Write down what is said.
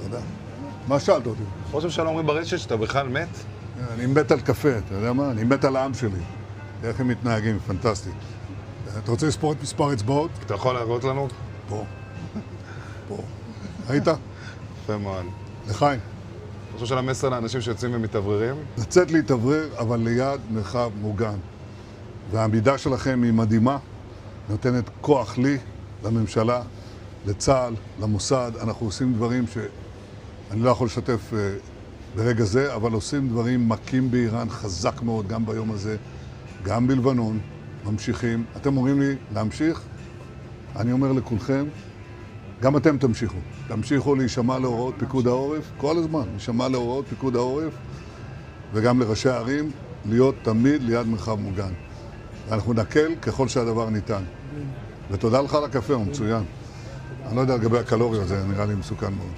תודה. מה שאלת אותי? ראש הממשלה אומרים ברשת שאתה בכלל מת? אני מת על קפה, אתה יודע מה? אני מת על העם שלי. איך הם מתנהגים, פנטסטי. אתה רוצה לספור את מספר אצבעות? אתה יכול להראות לנו? פה. פה. ראית? יפה מאוד. לחיים. ראש הממשלה מסר לאנשים שיוצאים ומתאווררים? לצאת להתאוורר, אבל ליד מרחב מוגן. והעמידה שלכם היא מדהימה, נותנת כוח לי, לממשלה, לצה"ל, למוסד. אנחנו עושים דברים שאני לא יכול לשתף ברגע זה, אבל עושים דברים מכים באיראן חזק מאוד, גם ביום הזה, גם בלבנון, ממשיכים. אתם אומרים לי להמשיך? אני אומר לכולכם, גם אתם תמשיכו. תמשיכו להישמע להוראות פיקוד העורף, כל הזמן, להישמע להוראות פיקוד העורף, וגם לראשי הערים, להיות תמיד ליד מרחב מוגן. ואנחנו נקל ככל שהדבר ניתן. ותודה לך על הקפה, הוא מצוין. אני לא יודע לגבי הקלוריות, זה נראה לי מסוכן מאוד.